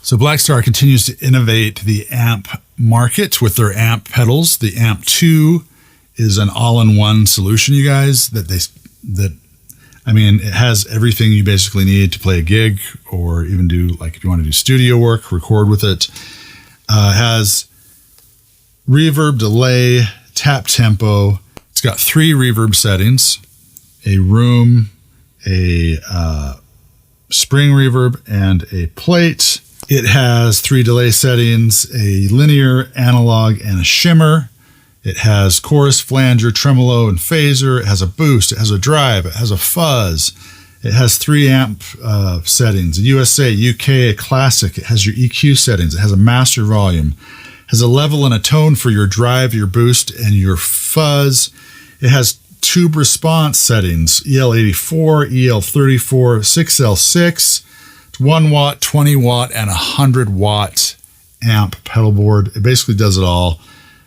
So Blackstar continues to innovate the amp market with their amp pedals. The Amp 2 is an all-in-one solution, you guys, it has everything you basically need to play a gig or even do, like if you want to do studio work, record with it. Has reverb, delay, tap tempo. It's got 3 reverb settings, a room, a spring reverb, and a plate. It has 3 delay settings, a linear, analog, and a shimmer. It has chorus, flanger, tremolo, and phaser. It has a boost. It has a drive. It has a fuzz. It has 3 amp settings, a USA, UK, a classic. It has your EQ settings. It has a master volume. It has a level and a tone for your drive, your boost, and your fuzz. It has tube response settings, EL84, EL34, 6L6. 1 watt, 20 watt, and 100 watt amp pedal board. It basically does it all.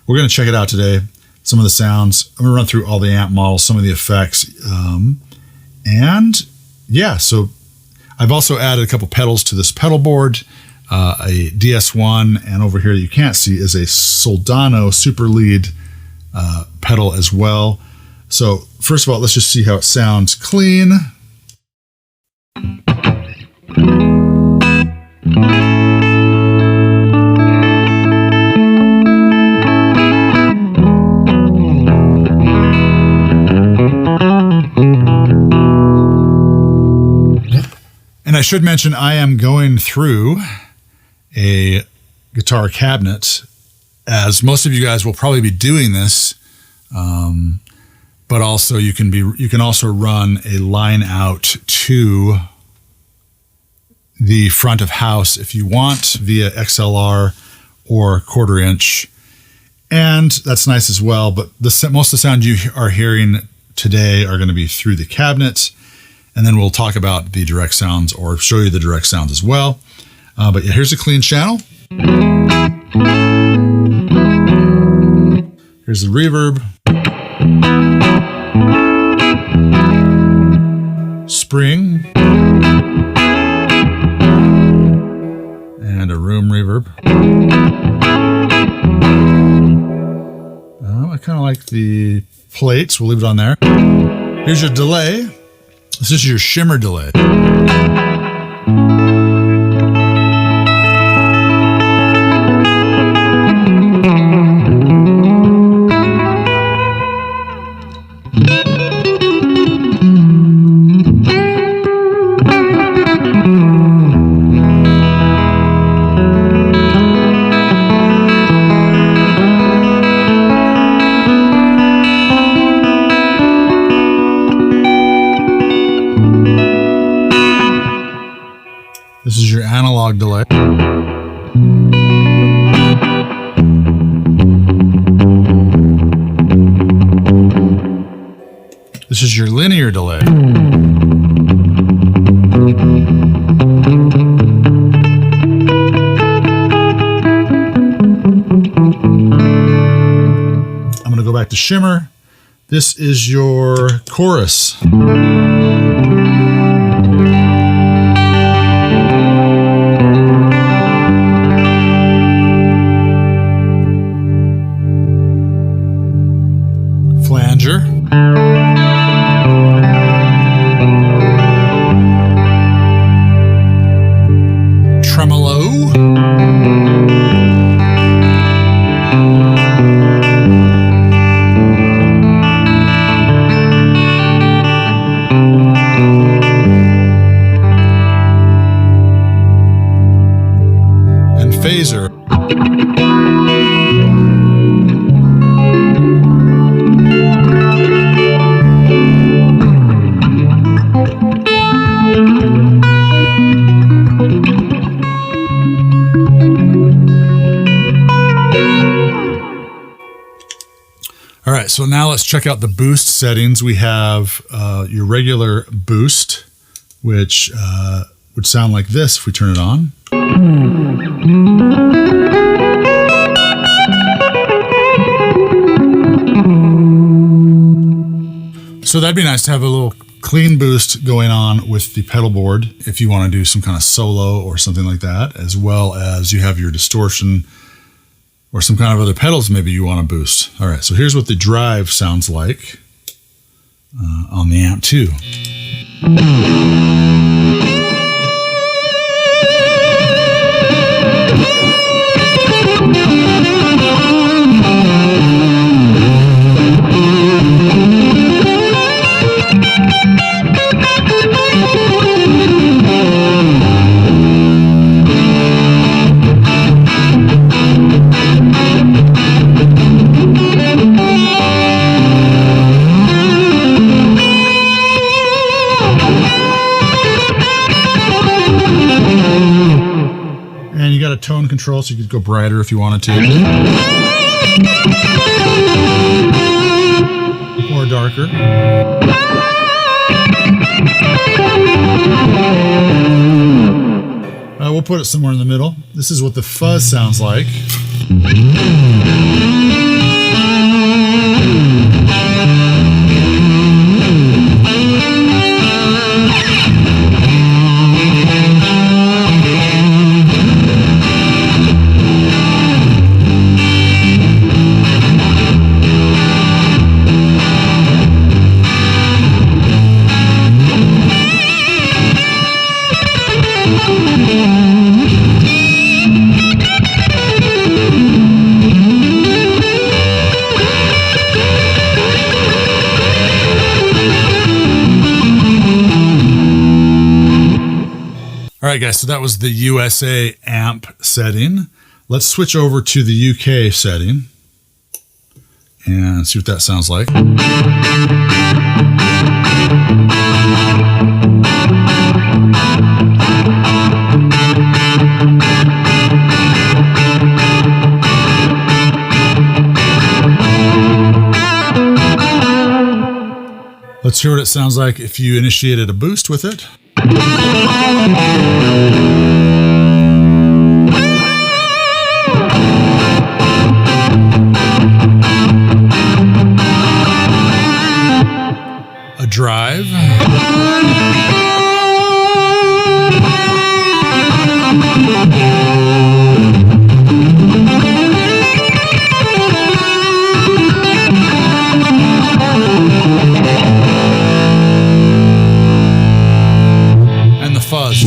We're going to check it out today. Some of the sounds. I'm going to run through all the amp models, some of the effects. So I've also added a couple pedals to this pedal board. A DS1, and over here you can't see is a Soldano Super Lead pedal as well. So first of all, let's just see how it sounds clean. And I should mention, I am going through a guitar cabinet, as most of you guys will probably be doing this, but also you can also run a line out to the front of house if you want via XLR or 1/4 inch, and that's nice as well. But most of the sound you are hearing today are going to be through the cabinet, and then we'll talk about the direct sounds or show you the direct sounds as well. But yeah, here's a clean channel. Here's the reverb, spring, and a room reverb. I kind of like the plates. We'll leave it on there. Here's your delay. This is your shimmer delay. analog delay. This is your linear delay. I'm going to go back to shimmer. This is your chorus. Flanger. Tremolo. And phaser. All right, so now let's check out the boost settings. We have your regular boost, which would sound like this if we turn it on. So that'd be nice to have a little clean boost going on with the pedal board if you want to do some kind of solo or something like that, as well as you have your distortion or some kind of other pedals maybe you want to boost. All right, so here's what the drive sounds like on the Amp 2. And you got a tone control, so you could go brighter if you wanted to. Or darker. We'll put it somewhere in the middle. This is what the fuzz sounds like. All right, guys, so that was the USA amp setting. Let's switch over to the UK setting and see what that sounds like. Let's hear what it sounds like if you initiated a boost with it. A drive. And the fuzz.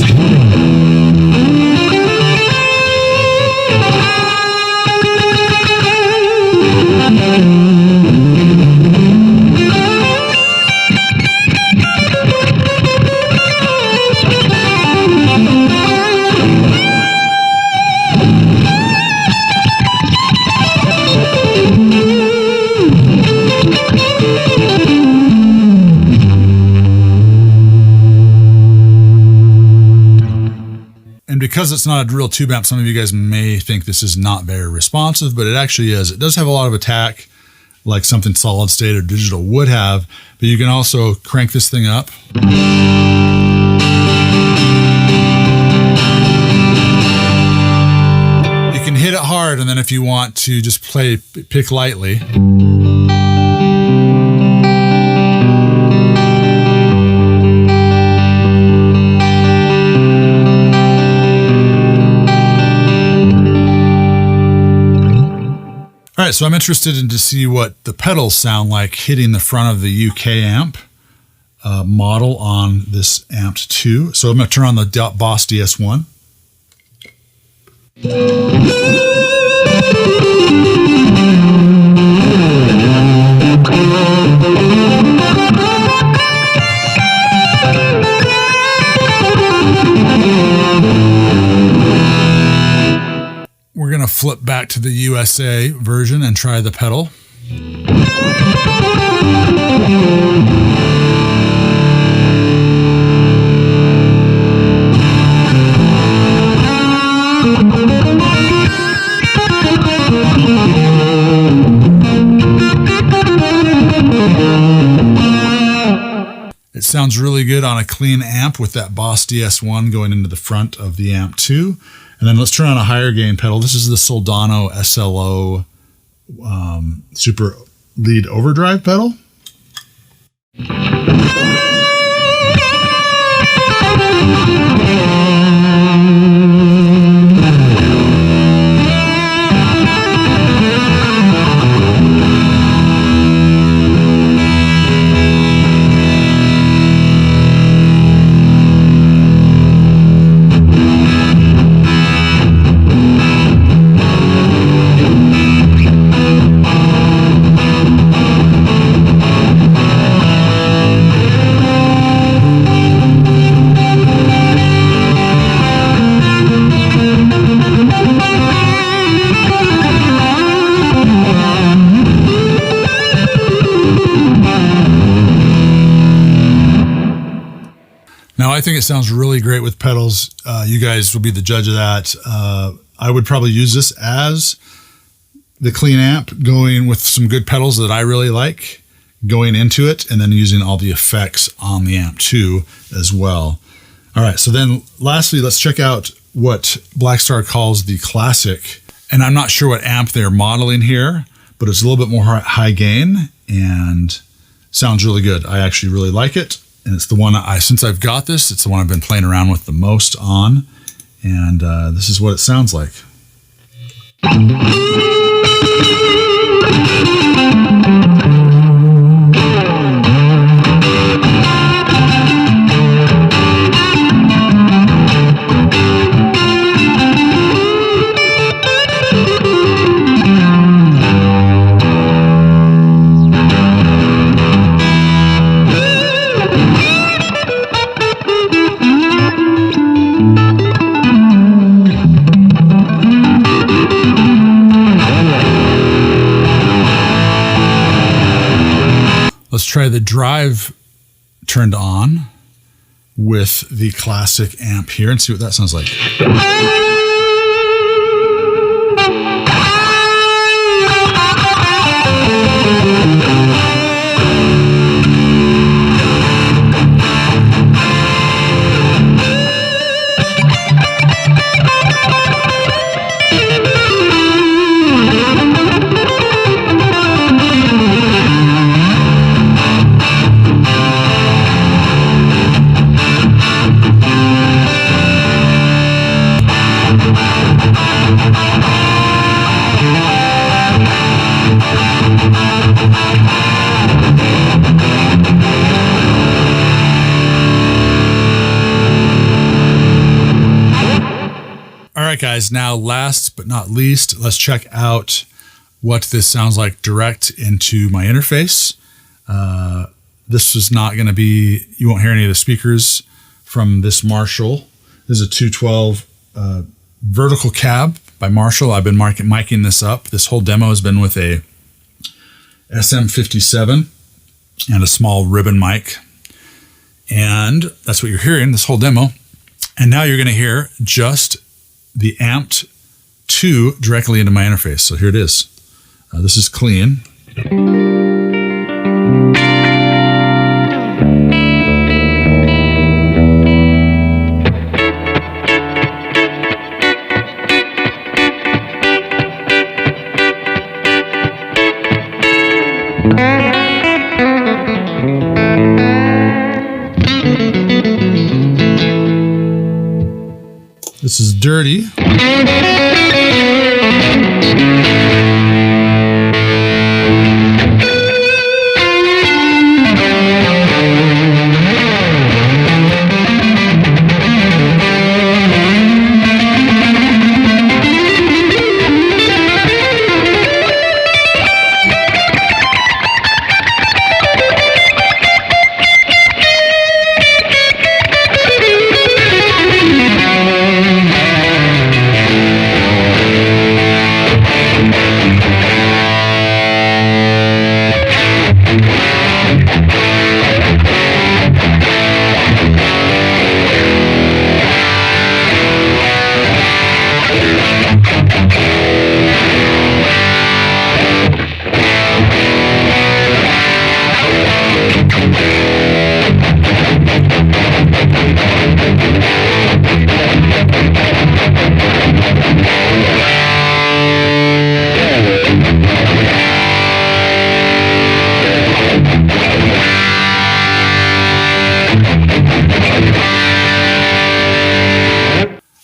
because it's not a real tube amp, some of you guys may think this is not very responsive, but it actually is. It does have a lot of attack, like something solid state or digital would have, but you can also crank this thing up. You can hit it hard, and then if you want to just pick lightly. All right, so I'm interested in to see what the pedals sound like hitting the front of the UK amp model on this Amped 2. So I'm going to turn on the Boss DS1. We're going to flip back to the USA version and try the pedal. It sounds really good on a clean amp with that Boss DS1 going into the front of the Amp 2. And then let's turn on a higher gain pedal. This is the Soldano SLO Super Lead Overdrive pedal. Now, I think it sounds really great with pedals. You guys will be the judge of that. I would probably use this as the clean amp, going with some good pedals that I really like, going into it, and then using all the effects on the amp too as well. All right, so then lastly, let's check out what Blackstar calls the Classic. And I'm not sure what amp they're modeling here, but it's a little bit more high gain and sounds really good. I actually really like it. And it's the one since I've got this, it's the one I've been playing around with the most on. And this is what it sounds like. Let's try the drive turned on with the Classic amp here and see what that sounds like. All right, guys, now last but not least, let's check out what this sounds like direct into my interface. This is not going to be, you won't hear any of the speakers from this Marshall. This is a 212 vertical cab by Marshall. I've been micing this up. This whole demo has been with a SM57 and a small ribbon mic. And that's what you're hearing, this whole demo. And now you're going to hear just the Amped 2 directly into my interface. So here it is. This is clean. This is dirty.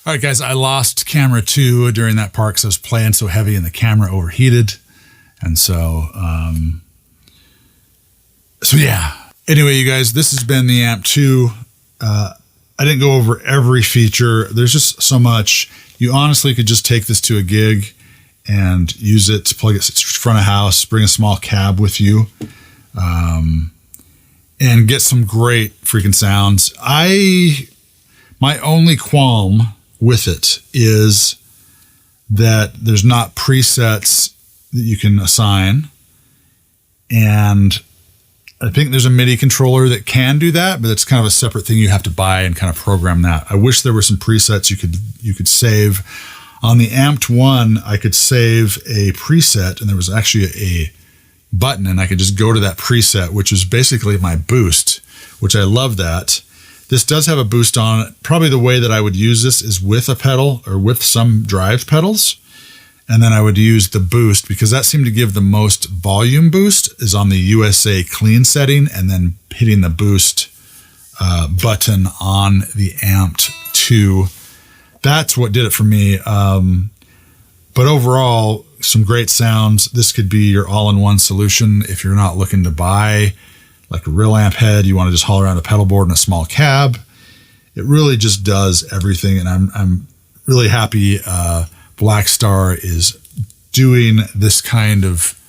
All right, guys, I lost camera 2 during that part because I was playing so heavy and the camera overheated. And so yeah. Anyway, you guys, this has been the Amped 2. I didn't go over every feature. There's just so much. You honestly could just take this to a gig and use it to plug it front of house, bring a small cab with you, and get some great freaking sounds. My only qualm with it is that there's not presets that you can assign. And I think there's a MIDI controller that can do that, but it's kind of a separate thing you have to buy and kind of program that. I wish there were some presets you could save. On the Amped 1, I could save a preset, and there was actually a button, and I could just go to that preset, which is basically my boost, which I love that. This does have a boost on it. Probably the way that I would use this is with a pedal or with some drive pedals. And then I would use the boost because that seemed to give the most volume boost is on the USA clean setting and then hitting the boost button on the Amped 2. That's what did it for me. But overall, some great sounds. This could be your all-in-one solution if you're not looking to buy like a real amp head. You want to just haul around a pedal board and a small cab. It really just does everything. And I'm really happy Blackstar is doing this kind of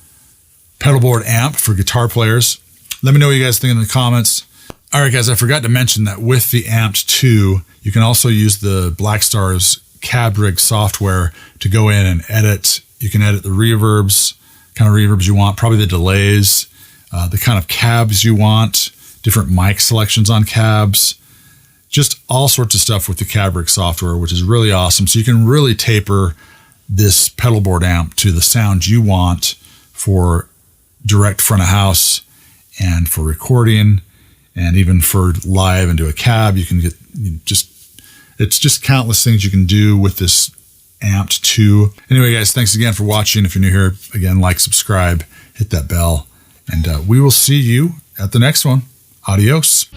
pedal board amp for guitar players. Let me know what you guys think in the comments. All right, guys, I forgot to mention that with the Amped 2, you can also use the Blackstar's CabRig software to go in and edit. You can edit the reverbs, kind of reverbs you want, probably the delays, the kind of cabs you want, different mic selections on cabs, just all sorts of stuff with the CabRig software, which is really awesome. So you can really taper this pedal board amp to the sound you want for direct front of house and for recording and even for live and do a cab. You can get it's just countless things you can do with this Amped 2. Anyway, guys, thanks again for watching. If you're new here, again, like, subscribe, hit that bell, and we will see you at the next one. Adios.